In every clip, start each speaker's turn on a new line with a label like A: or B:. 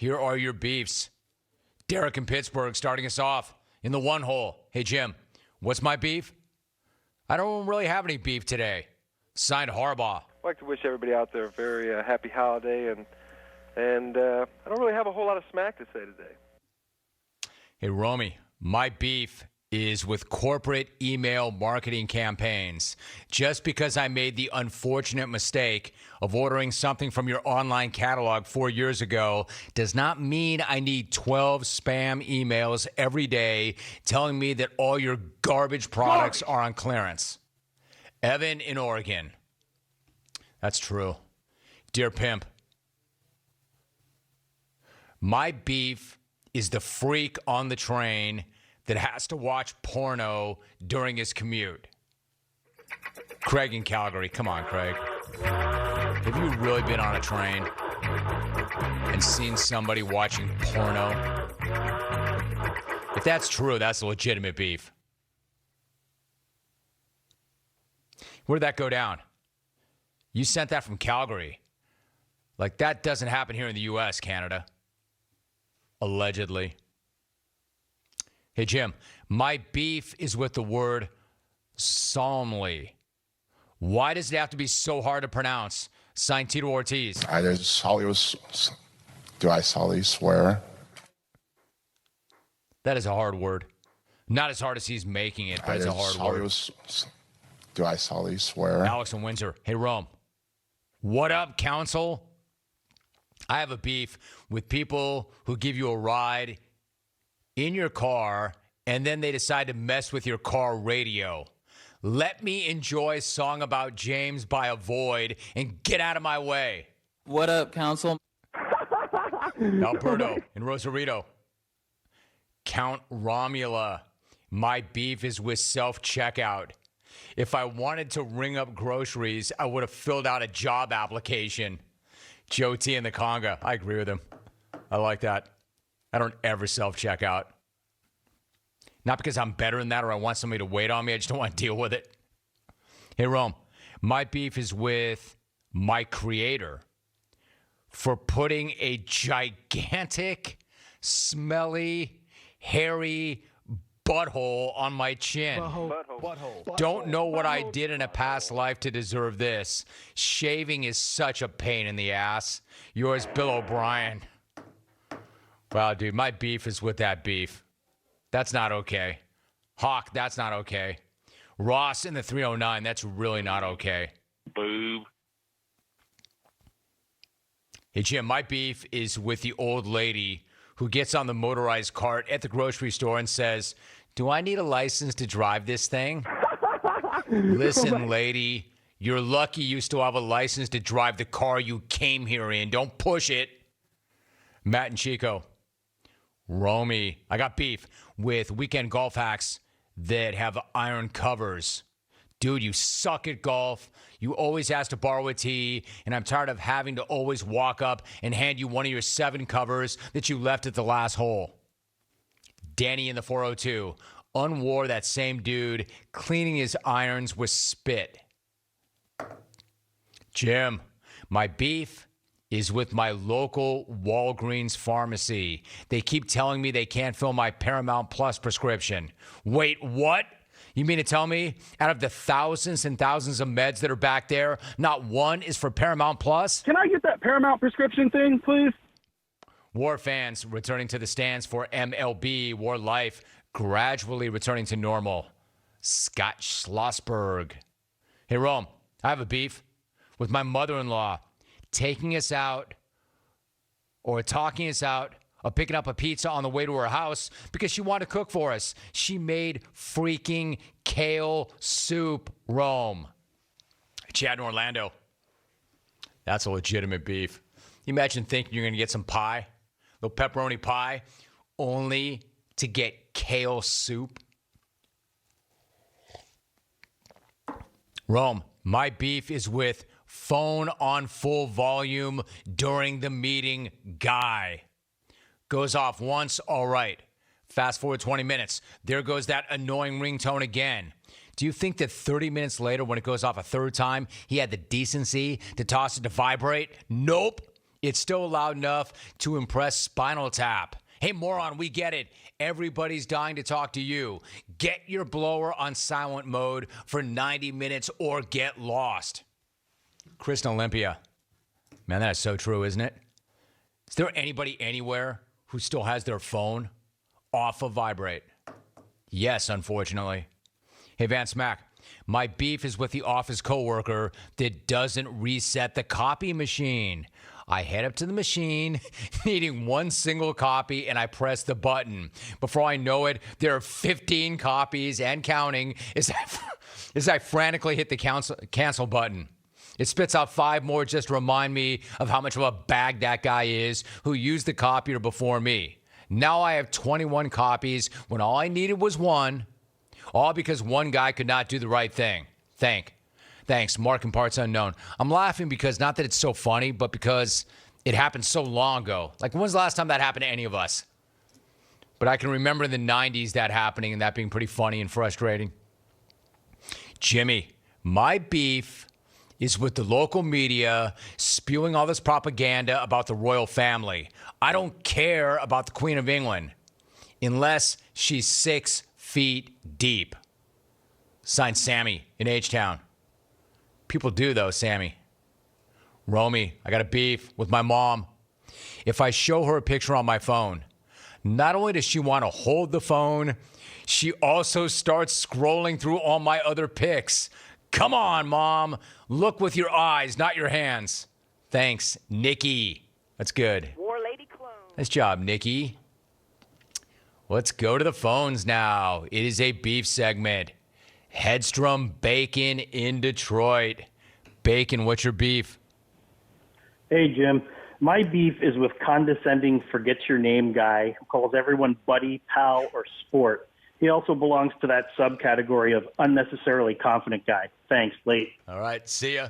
A: Here are your beefs. Derek in Pittsburgh starting us off in the one hole. Hey, Jim, what's my beef? I don't really have any beef today. Signed Harbaugh.
B: I'd like to wish everybody out there a very happy holiday, and I don't really have a whole lot of smack to say today.
A: Hey, Romy, my beef is with corporate email marketing campaigns. Just because I made the unfortunate mistake of ordering something from your online catalog 4 years ago does not mean I need 12 spam emails every day telling me that all your garbage products are on clearance. Evan in Oregon. That's true. Dear Pimp, my beef is the freak on the train that has to watch porno during his commute. Craig in Calgary. Come on, Craig. Have you really been on a train and seen somebody watching porno? If that's true, that's a legitimate beef. Where'd that go down? You sent that from Calgary. Like, that doesn't happen here in the U.S., Canada. Allegedly. Hey, Jim, my beef is with the word solemnly. Why does it have to be so hard to pronounce? Signed Tito Ortiz.
C: Do I solemnly swear?
A: That is a hard word. Not as hard as he's making it, but it's a hard word.
C: Do I solemnly swear?
A: Alex in Windsor. Hey, Rome. What up, council? I have a beef with people who give you a ride in your car and then they decide to mess with your car radio. Let me enjoy Song About James by Avoid and get out of my way.
D: What up, council?
A: Alberto in Rosarito. Count Romula. My beef is with self-checkout. If I wanted to ring up groceries, I would have filled out a job application. Joe T in the Conga. I agree with him. I like that. I don't ever self-checkout. Not because I'm better than that or I want somebody to wait on me. I just don't want to deal with it. Hey, Rome, my beef is with my creator for putting a gigantic, smelly, hairy butthole on my chin.
B: Butthole.
A: Don't know what I did in a past life to deserve this. Shaving is such a pain in the ass. Yours, Bill O'Brien. Wow, dude, my beef is with that beef. That's not okay. Hawk, that's not okay. Ross in the 309, that's really not okay.
E: Boob.
A: Hey, Jim, my beef is with the old lady who gets on the motorized cart at the grocery store and says, "Do I need a license to drive this thing?" Listen, lady, you're lucky you still have a license to drive the car you came here in. Don't push it. Matt and Chico. Romy, I got beef with weekend golf hacks that have iron covers. Dude, you suck at golf. You always ask to borrow a tee, and I'm tired of having to always walk up and hand you one of your 7 covers that you left at the last hole. Denny in the 402. Unwore that same dude cleaning his irons with spit. Jim, my beef is with my local Walgreens pharmacy. They keep telling me they can't fill my Paramount Plus prescription. Wait, what? You mean to tell me out of the thousands and thousands of meds that are back there, not one is for Paramount Plus?
F: Can I get that Paramount prescription thing, please?
A: War fans returning to the stands for MLB. War life gradually returning to normal. Scott Sloshberg. Hey, Rome, I have a beef with my mother-in-law taking us out or talking us out of picking up a pizza on the way to her house because she wanted to cook for us. She made freaking kale soup, Rome. Chad in Orlando. That's a legitimate beef. You imagine thinking you're going to get some pie, little pepperoni pie, only to get kale soup. Rome, my beef is with phone on full volume during the meeting guy. Goes off once, all right. Fast forward 20 minutes. There goes that annoying ringtone again. Do you think that 30 minutes later, when it goes off a third time, he had the decency to toss it to vibrate? Nope. It's still loud enough to impress Spinal Tap. Hey, moron, we get it. Everybody's dying to talk to you. Get your blower on silent mode for 90 minutes or get lost. Chris in Olympia. Man, that's so true, isn't it? Is there anybody anywhere who still has their phone off of vibrate? Yes, unfortunately. Hey, Vance Mac. My beef is with the office coworker that doesn't reset the copy machine. I head up to the machine, needing one single copy, and I press the button. Before I know it, there are 15 copies and counting as I frantically hit the cancel button. It spits out 5 more just to remind me of how much of a bag that guy is who used the copier before me. Now I have 21 copies when all I needed was one, all because one guy could not do the right thing. Thanks, Mark in Parts Unknown. I'm laughing because not that it's so funny, but because it happened so long ago. Like, when was the last time that happened to any of us? But I can remember in the 90s that happening and that being pretty funny and frustrating. Jimmy, my beef is with the local media spewing all this propaganda about the royal family. I don't care about the Queen of England unless she's 6 feet deep. Signed, Sammy in H-Town. People do, though, Sammy. Romy, I got a beef with my mom. If I show her a picture on my phone, not only does she want to hold the phone, she also starts scrolling through all my other pics. Come on, Mom. Look with your eyes, not your hands. Thanks, Nicky. That's good.
D: War Lady Clone.
A: Nice job, Nicky. Let's go to the phones now. It is a beef segment. Hedstrom Bacon in Detroit. Bacon, what's your beef?
F: Hey, Jim. My beef is with condescending forget your name guy who calls everyone buddy, pal, or sport. He also belongs to that subcategory of unnecessarily confident guy. Thanks, late.
A: All right, see ya.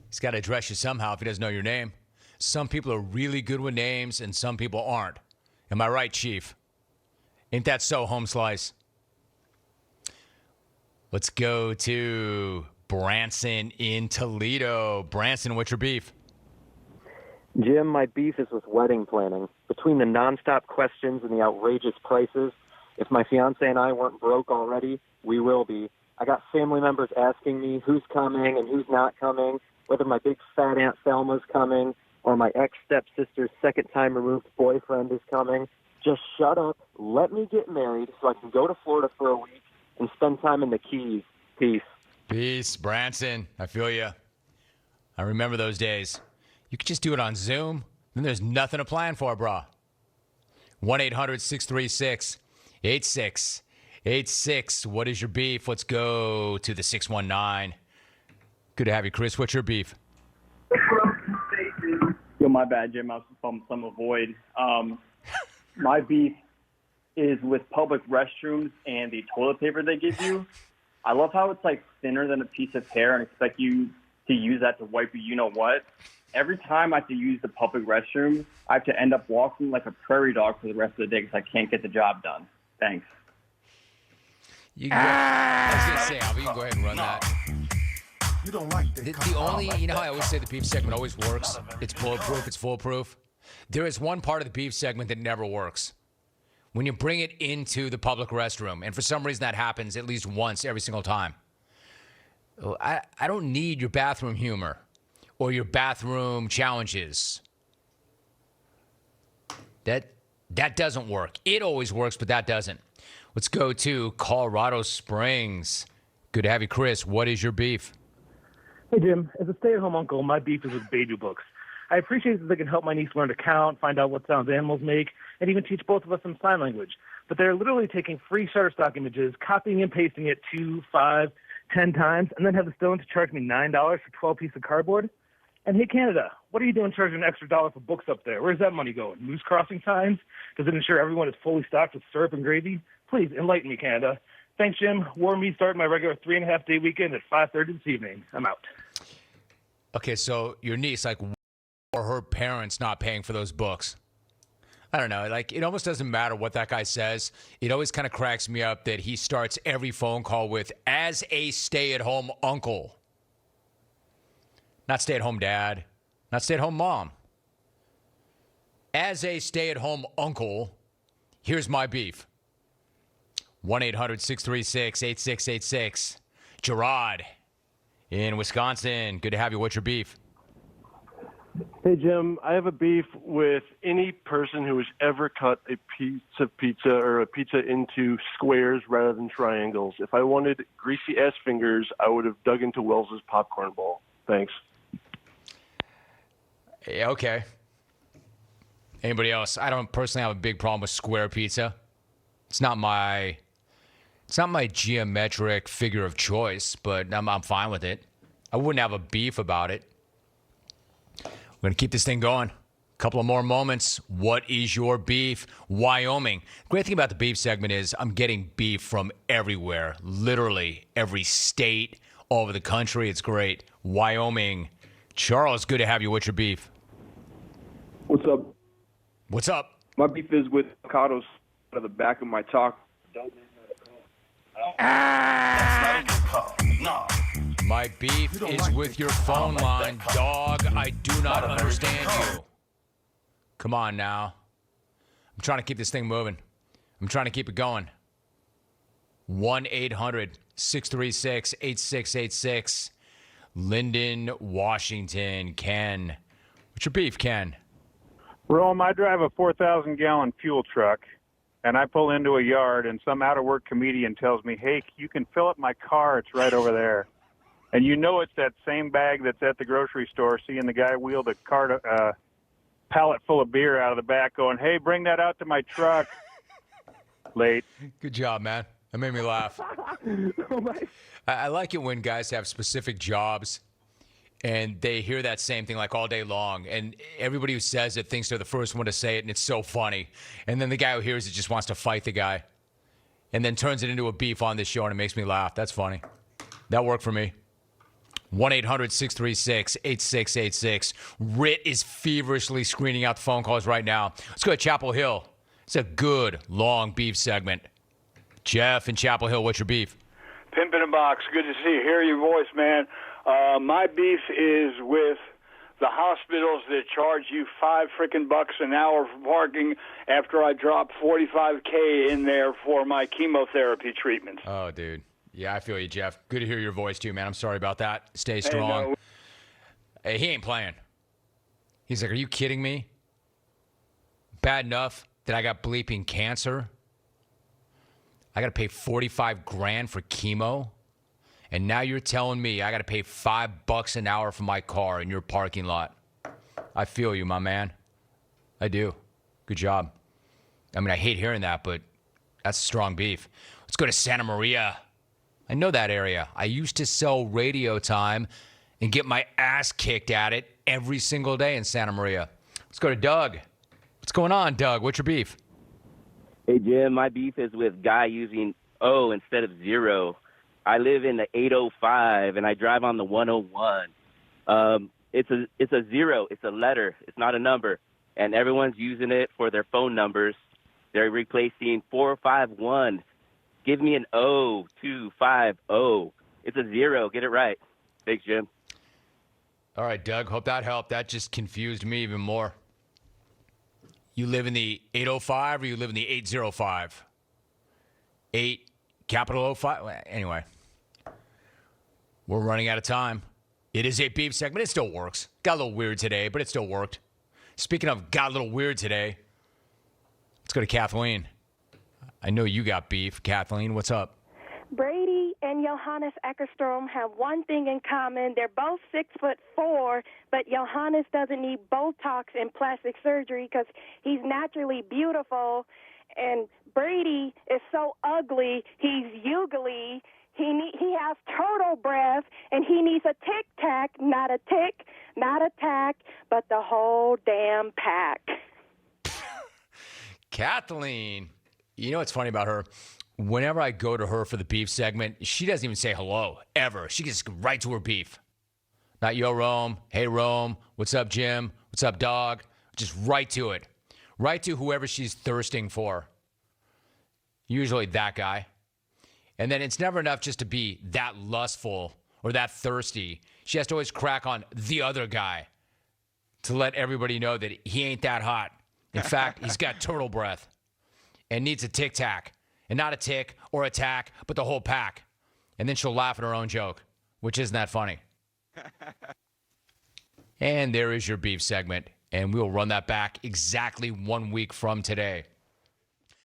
A: He's got to address you somehow if he doesn't know your name. Some people are really good with names and some people aren't. Am I right, Chief? Ain't that so, Home Slice? Let's go to Branson in Toledo. Branson, what's your beef?
E: Jim, my beef is with wedding planning. Between the nonstop questions and the outrageous prices, if my fiance and I weren't broke already, we will be. I got family members asking me who's coming and who's not coming, whether my big fat Aunt Thelma's coming or my ex-stepsister's second-time removed boyfriend is coming. Just shut up, let me get married so I can go to Florida for a week and spend time in the Keys. Peace.
A: Peace, Branson. I feel you. I remember those days. You could just do it on Zoom. Then there's nothing to plan for, brah. 1-800-636-8686. What is your beef? Let's go to the 619. Good to have you, Chris. What's your beef?
F: Yo, my bad, Jim. I was from some avoid. My beef is with public restrooms and the toilet paper they give you. I love how it's like thinner than a piece of hair and expect you to use that to wipe you know what. Every time I have to use the public restroom, I have to end up walking like a prairie dog for the rest of the day because I can't get the job done. Thanks.
A: You can I was going to say, Albie, you can go ahead and run that.
C: You don't like that.
A: The only, you know how I always say the beef segment always works? It's bulletproof, it's foolproof. There is one part of the beef segment that never works. When you bring it into the public restroom, and for some reason that happens at least once every single time. I don't need your bathroom humor or your bathroom challenges. That doesn't work. It always works, but that doesn't. Let's go to Colorado Springs. Good to have you, Chris. What is your beef?
G: Hey, Jim. As a stay-at-home uncle, my beef is with baby books. I appreciate that they can help my niece learn to count, find out what sounds animals make, and even teach both of us some sign language. But they're literally taking free Shutterstock images, copying and pasting it 2, 5, 10 times, and then have the stones to charge me $9 for 12 pieces of cardboard. And hey, Canada, what are you doing charging an extra $1 for books up there? Where's that money going? Moose crossing signs? Does it ensure everyone is fully stocked with syrup and gravy? Please enlighten me, Canada. Thanks, Jim. War me starting my regular 3.5-day weekend at 5:30 this evening. I'm out.
A: Okay, so your niece, like, or her parents not paying for those books. I don't know. Like, it almost doesn't matter what that guy says. It always kind of cracks me up that he starts every phone call with, as a stay-at-home uncle. Not stay-at-home dad. Not stay-at-home mom. As a stay-at-home uncle, here's my beef. 1-800-636-8686. Jarrod in Wisconsin. Good to have you. What's your beef?
D: Hey, Jim, I have a beef with any person who has ever cut a piece of pizza or a pizza into squares rather than triangles. If I wanted greasy-ass fingers, I would have dug into Wells's popcorn bowl. Thanks.
A: Yeah, okay. Anybody else? I don't personally have a big problem with square pizza. It's not my geometric figure of choice, but I'm fine with it. I wouldn't have a beef about it. We're going to keep this thing going. A couple of more moments. What is your beef? Wyoming. Great thing about the beef segment is I'm getting beef from everywhere. Literally every state, all over the country. It's great. Wyoming. Charles, good to have you. What's your beef?
H: What's up?
A: What's up?
H: My beef is with avocados out of the back of my talk.
A: My beef is with your phone line, dog. I do not understand you. Come on now. I'm trying to keep this thing moving. I'm trying to keep it going. 1-800-636-8686. Lyndon, Washington. Ken. What's your beef, Ken?
I: Rome, I drive a 4,000-gallon fuel truck, and I pull into a yard, and some out-of-work comedian tells me, hey, you can fill up my car. It's right over there. And you know it's that same bag that's at the grocery store, seeing the guy wheel the pallet full of beer out of the back going, hey, bring that out to my truck. Late.
A: Good job, man. That made me laugh. I like it when guys have specific jobs and they hear that same thing like all day long. And everybody who says it thinks they're the first one to say it, and it's so funny. And then the guy who hears it just wants to fight the guy and then turns it into a beef on this show, and it makes me laugh. That's funny. That worked for me. 1-800-636-8686. Rit is feverishly screening out the phone calls right now. Let's go to Chapel Hill. It's a good, long beef segment. Jeff in Chapel Hill, what's your beef?
J: Pimp in a box. Good to see you. Hear your voice, man. My beef is with the hospitals that charge you $5 an hour for parking after I drop $45K in there for my chemotherapy treatments.
A: Oh, dude. Yeah, I feel you, Jeff. Good to hear your voice, too, man. I'm sorry about that. Stay strong. Hey, he ain't playing. He's like, are you kidding me? Bad enough that I got bleeping cancer. I got to pay $45,000 for chemo. And now you're telling me I got to pay $5 an hour for my car in your parking lot. I feel you, my man. I do. Good job. I mean, I hate hearing that, but that's strong beef. Let's go to Santa Maria. I know that area. I used to sell radio time and get my ass kicked at it every single day in Santa Maria. Let's go to Doug. What's going on, Doug? What's your beef?
K: Hey, Jim, my beef is with guy using O instead of 0. I live in the 805, and I drive on the 101. It's a 0. It's a letter. It's not a number. And everyone's using it for their phone numbers. They're replacing 451. Give me an 0250. It's a 0. Get it right. Thanks, Jim.
A: All right, Doug. Hope that helped. That just confused me even more. You live in the 805 or you live in the 805? 8 capital 05? Anyway, we're running out of time. It is a beef segment. It still works. Got a little weird today, but it still worked. Speaking of got a little weird today, let's go to Kathleen. I know you got beef. Kathleen, what's up?
L: Brady and Johannes Eckerstrom have one thing in common. They're both 6'4", but Johannes doesn't need Botox and plastic surgery because he's naturally beautiful. And Brady is so ugly, he's ugly. He has turtle breath, and he needs a tic-tac, not a tick, not a tack, but the whole damn pack.
A: Kathleen. You know what's funny about her? Whenever I go to her for the beef segment, she doesn't even say hello, ever. She gets right to her beef. Not yo, Rome. Hey, Rome. What's up, Jim? What's up, dog? Just right to it. Right to whoever she's thirsting for. Usually that guy. And then it's never enough just to be that lustful or that thirsty. She has to always crack on the other guy to let everybody know that he ain't that hot. In fact, he's got turtle breath and needs a tic-tac. And not a tick or a tack, but the whole pack. And then she'll laugh at her own joke, which isn't that funny. And there is your beef segment. And we'll run that back exactly 1 week from today.